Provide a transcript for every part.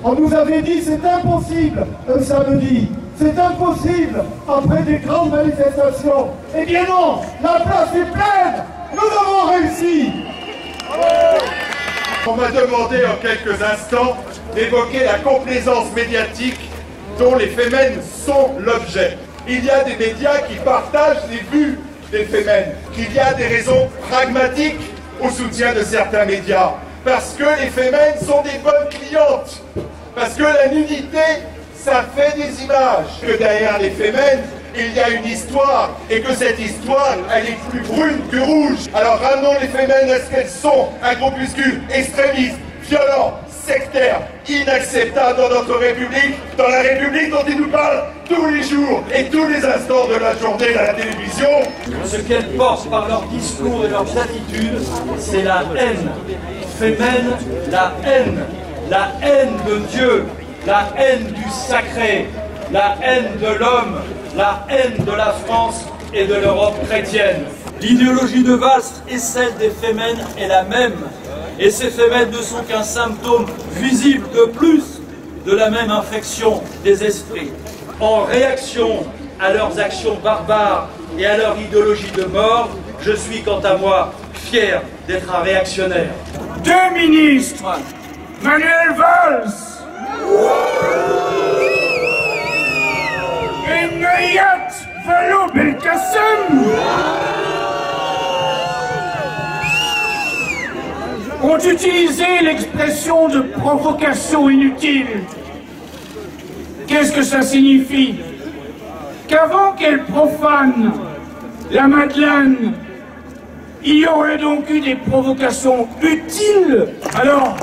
On nous avait dit c'est impossible un samedi, c'est impossible après des grandes manifestations. Eh bien non, la place est pleine, nous avons réussi. On m'a demandé en quelques instants d'évoquer la complaisance médiatique dont les Femen sont l'objet. Il y a des médias qui partagent les vues des Femen, qu'il y a des raisons pragmatiques au soutien de certains médias, parce que les Femen sont des bonnes clientes. Parce que la nudité, ça fait des images. Que derrière les Femen, il y a une histoire, et que cette histoire, elle est plus brune que rouge. Alors ramenons les Femen à ce qu'elles sont, un groupuscule extrémiste, violent, sectaire, inacceptable dans notre République, dans la République dont ils nous parlent tous les jours et tous les instants de la journée à la télévision. Ce qu'elles portent par leurs discours et leurs attitudes, c'est la haine. Femen, la haine de Dieu, la haine du sacré, la haine de l'homme, la haine de la France et de l'Europe chrétienne. L'idéologie de Valls et celle des Femen est la même. Et ces Femen ne sont qu'un symptôme visible de plus de la même infection des esprits. En réaction à leurs actions barbares et à leur idéologie de mort, je suis quant à moi fier d'être un réactionnaire. Deux ministres, Manuel Valls et Nayat Vallaud-Belkacem, ont utilisé l'expression de provocation inutile. Qu'est-ce que ça signifie? Qu'avant qu'elle profane la Madeleine, il y aurait donc eu des provocations utiles. Alors,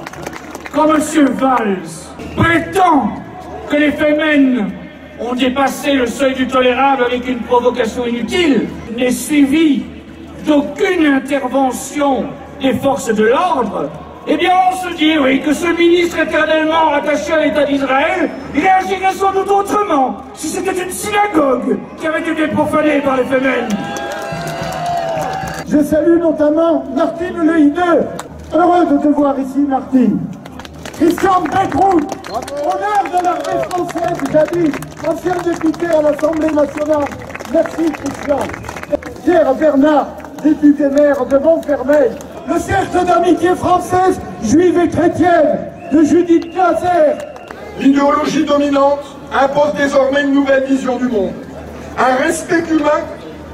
quand M. Valls prétend que les Femen ont dépassé le seuil du tolérable avec une provocation inutile, n'est suivi d'aucune intervention des forces de l'ordre, eh bien on se dit, oui, que ce ministre éternellement rattaché à l'État d'Israël, il réagirait sans doute autrement si c'était une synagogue qui avait été profanée par les Femen. Je salue notamment Martine Lehideux. Heureux de te voir ici, Martine. Christian Becrout, honneur de l'armée française, jadis, ancien député à l'Assemblée nationale. Merci, Christian. Pierre Bernard, député maire de Montfermeil. Le cercle d'amitié française, juive et chrétienne, de Judith Glaser. L'idéologie dominante impose désormais une nouvelle vision du monde. Un respect humain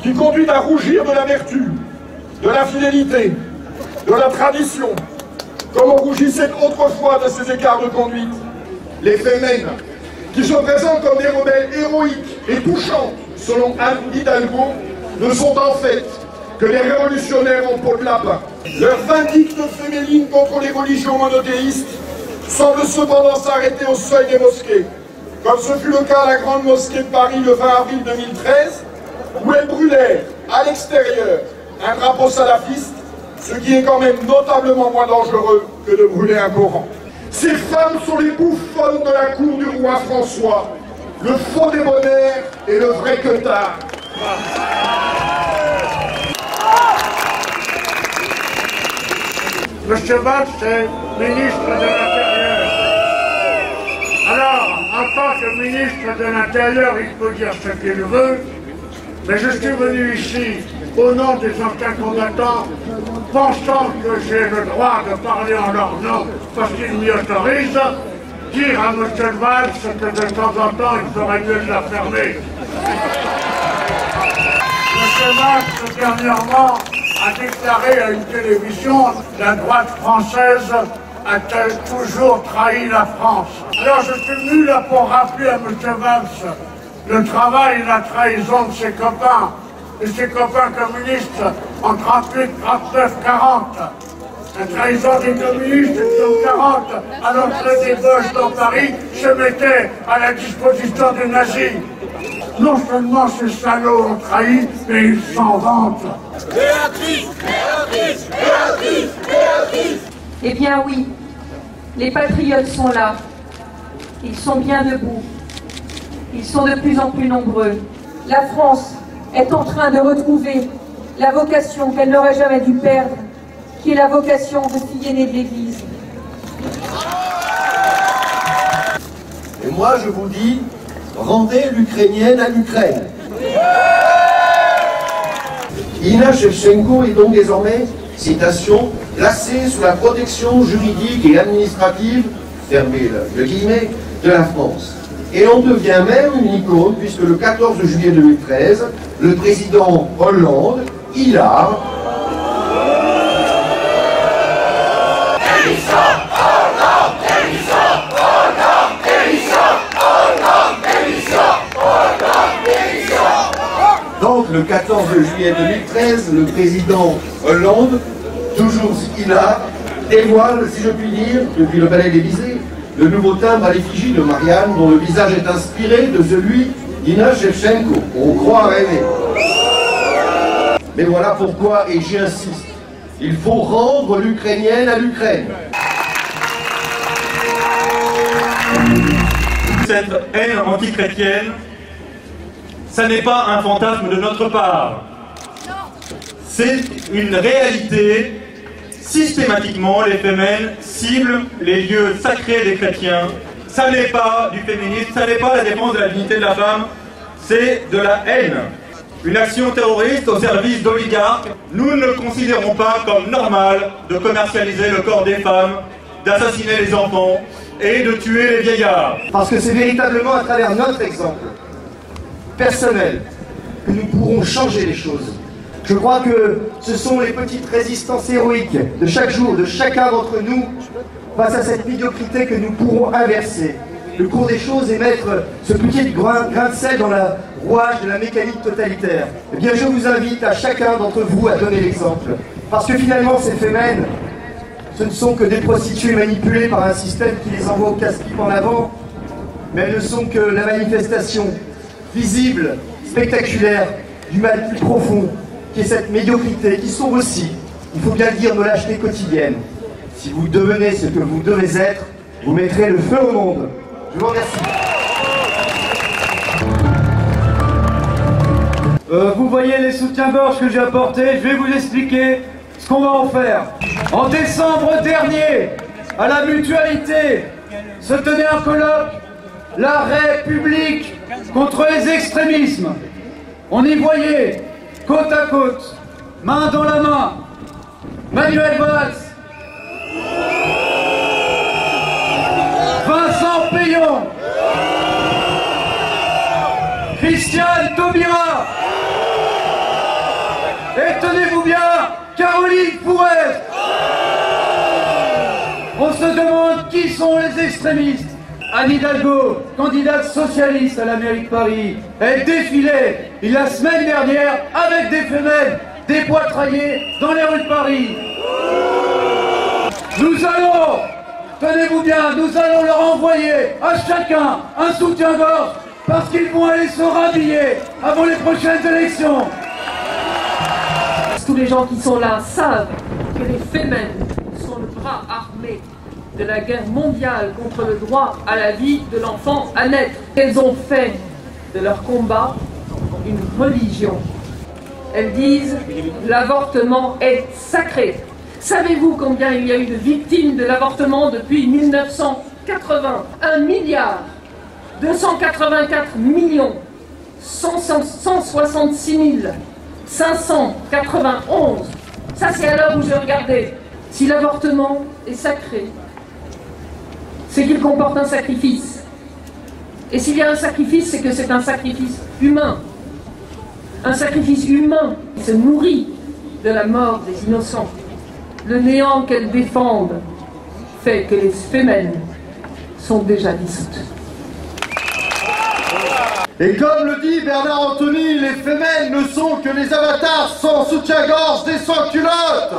qui conduit à rougir de la vertu, de la fidélité, de la tradition, comme on rougissait autrefois de ces écarts de conduite. Les Femen, qui se présentent comme des rebelles héroïques et touchants, selon Anne Hidalgo, ne sont en fait que les révolutionnaires en peau de lapin. Leur vindicte féminine contre les religions monothéistes semble cependant s'arrêter au seuil des mosquées, comme ce fut le cas à la Grande Mosquée de Paris le 20 avril 2013, où elles brûlèrent à l'extérieur un drapeau salafiste, ce qui est quand même notablement moins dangereux que de brûler un Coran. Ces femmes sont les bouffonnes de la cour du roi François, le faux débonnaire et le vrai queutard. Monsieur Valls est ministre de l'Intérieur. Alors, en tant que ministre de l'Intérieur, il peut dire ce qu'il veut, mais je suis venu ici au nom des anciens combattants, pensant que j'ai le droit de parler en leur nom parce qu'ils m'y autorisent, dire à M. Valls que de temps en temps il ferait mieux de la fermer. M. Valls, dernièrement, a déclaré à une télévision « La droite française a-t-elle toujours trahi la France ?» Alors je suis venu là pour rappeler à M. Valls le travail et la trahison de ses copains, et ses copains communistes en 38, 39, 40. La trahison des communistes en 40, à l'entrée des Vosges dans Paris, se mettait à la disposition des nazis. Non seulement ces salauds ont trahi, mais ils s'en vantent. Béatrice, Béatrice, Béatrice, Béatrice. Eh bien oui, les patriotes sont là. Ils sont bien debout. Ils sont de plus en plus nombreux. La France est en train de retrouver la vocation qu'elle n'aurait jamais dû perdre, qui est la vocation de fille aînée de l'Église. Et moi, je vous dis, rendez l'Ukrainienne à l'Ukraine. Irina Shevchenko est donc désormais, citation, placée sous la protection juridique et administrative, fermez le guillemet, de la France. Et on devient même une icône, puisque le 14 juillet 2013, le président Hollande, hilar, donc le 14 juillet 2013, le président Hollande, toujours hilar, dévoile, si je puis dire, depuis le palais d'Élysée, le nouveau timbre à l'effigie de Marianne, dont le visage est inspiré de celui d'Irina Shevchenko. On croit rêver. Mais voilà pourquoi, et j'y insiste, il faut rendre l'Ukrainienne à l'Ukraine. Cette haine antichrétienne, ça n'est pas un fantasme de notre part. C'est une réalité. Systématiquement, les Femen ciblent les lieux sacrés des chrétiens. Ça n'est pas du féminisme, ça n'est pas la défense de la dignité de la femme, c'est de la haine. Une action terroriste au service d'oligarques. Nous ne considérons pas comme normal de commercialiser le corps des femmes, d'assassiner les enfants et de tuer les vieillards. Parce que c'est véritablement à travers notre exemple personnel que nous pourrons changer les choses. Je crois que ce sont les petites résistances héroïques de chaque jour, de chacun d'entre nous, face à cette médiocrité que nous pourrons inverser le cours des choses et mettre ce petit grain de sel dans la rouage de la mécanique totalitaire. Eh bien, je vous invite à chacun d'entre vous à donner l'exemple. Parce que finalement, ces Femen, ce ne sont que des prostituées manipulées par un système qui les envoie au casse-pipe en avant, mais elles ne sont que la manifestation visible, spectaculaire, du mal plus profond, qui est cette médiocrité, qui sont aussi, il faut bien le dire, nos lâchetés quotidiennes. Si vous devenez ce que vous devez être, vous mettrez le feu au monde. Je vous remercie. Vous voyez les soutiens-gorge que j'ai apportés, je vais vous expliquer ce qu'on va en faire. En décembre dernier, à la Mutualité, se tenait un colloque, la République contre les extrémismes. On y voyait, côte à côte, main dans la main, Manuel Valls, Vincent Payon, Christiane Taubira, et tenez-vous bien, Caroline Fourest. On se demande qui sont les extrémistes. Anne Hidalgo, candidate socialiste à la mairie de Paris, elle défilait la semaine dernière avec des femelles, des poitraillés dans les rues de Paris. Nous allons, tenez-vous bien, nous allons leur envoyer à chacun un soutien-gorge parce qu'ils vont aller se rhabiller avant les prochaines élections. Tous les gens qui sont là savent que les Femen sont le bras armé de la guerre mondiale contre le droit à la vie de l'enfant à naître. Elles ont fait de leur combat une religion. Elles disent l'avortement est sacré. Savez-vous combien il y a eu de victimes de l'avortement depuis 1980? 1 milliard 284 millions 166 591. Ça, c'est à l'heure où je regardais. Si l'avortement est sacré, c'est qu'il comporte un sacrifice. Et s'il y a un sacrifice, c'est que c'est un sacrifice humain. Un sacrifice humain qui se nourrit de la mort des innocents. Le néant qu'elles défendent fait que les Femen sont déjà dissoutes. Et comme le dit Bernard Anthony, les Femen ne sont que les avatars sans soutien-gorge des sans-culottes.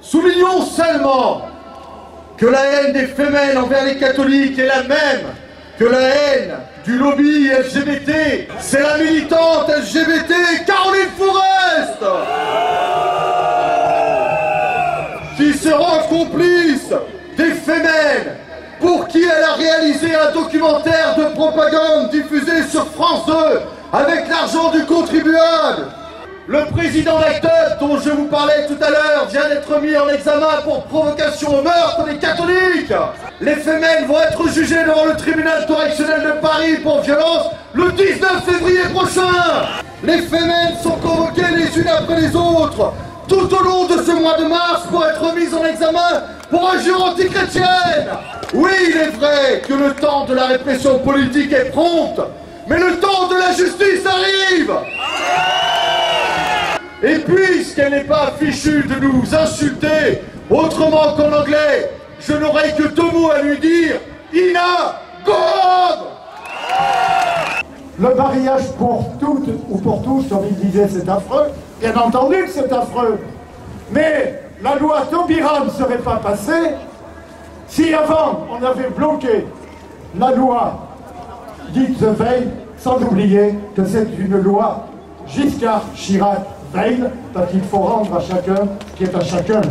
Soulignons seulement que la haine des Femen envers les catholiques est la même que la haine du lobby LGBT. C'est la militante LGBT Caroline Fourest qui se rend complice des Femen pour qui elle a réalisé un documentaire de propagande diffusé sur sur France 2 avec l'argent du contribuable. Le président d'acteur dont je vous parlais tout à l'heure vient d'être mis en examen pour provocation au meurtre des catholiques. Les Femen vont être jugés devant le tribunal correctionnel de Paris pour violence le 19 février prochain. Les Femen sont convoqués les unes après les autres tout au long de ce mois de mars pour être mis en examen pour injure antichrétienne. Oui, il est vrai que le temps de la répression politique est prompt, mais le temps de la justice arrive. Et puisqu'elle n'est pas fichue de nous insulter, autrement qu'en anglais, je n'aurai que deux mots à lui dire, Ina God. Le mariage pour toutes ou pour tous, comme il disait, c'est affreux. Bien entendu que c'est affreux. Mais la loi Taubira ne serait pas passée si avant on avait bloqué la loi dite The Veil, sans oublier que c'est une loi Giscard Chirac-Veil, parce qu'il faut rendre à chacun ce qui est à chacun.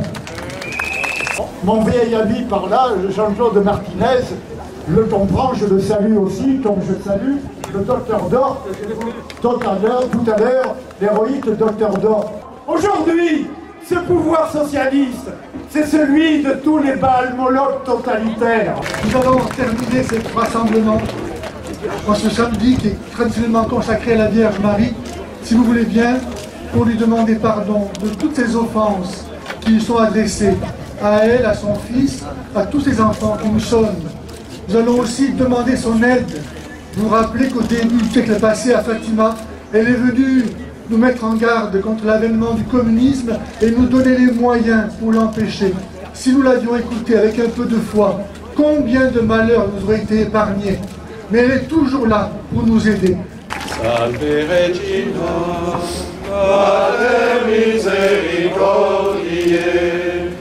Mon vieil ami par là, Jean-Claude Martinez, le comprend, je le salue aussi, comme je salue le docteur Dor, tout à l'heure, l'héroïque docteur Dor. Aujourd'hui, ce pouvoir socialiste, c'est celui de tous les balmologues totalitaires. Nous allons terminer cet rassemblement en ce samedi qui est traditionnellement consacré à la Vierge Marie, si vous voulez bien, pour lui demander pardon de toutes ces offenses qui lui sont adressées, à elle, à son fils, à tous ses enfants que nous sommes. Nous allons aussi demander son aide. Vous vous rappelez qu'au début du siècle passé, à Fatima, elle est venue nous mettre en garde contre l'avènement du communisme et nous donner les moyens pour l'empêcher. Si nous l'avions écoutée avec un peu de foi, combien de malheurs nous auraient été épargnés. Mais elle est toujours là pour nous aider. Salve Regina, Mater misericordiae,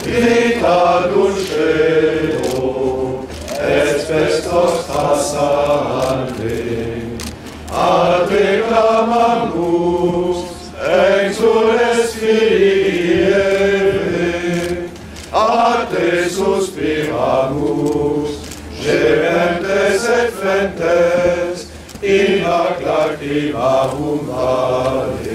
vita dulcero, et spes nostra salve. A te clamamus, exules Filii Eve, a te suspiramus, gementes et flentes, in ac lacrimam vale.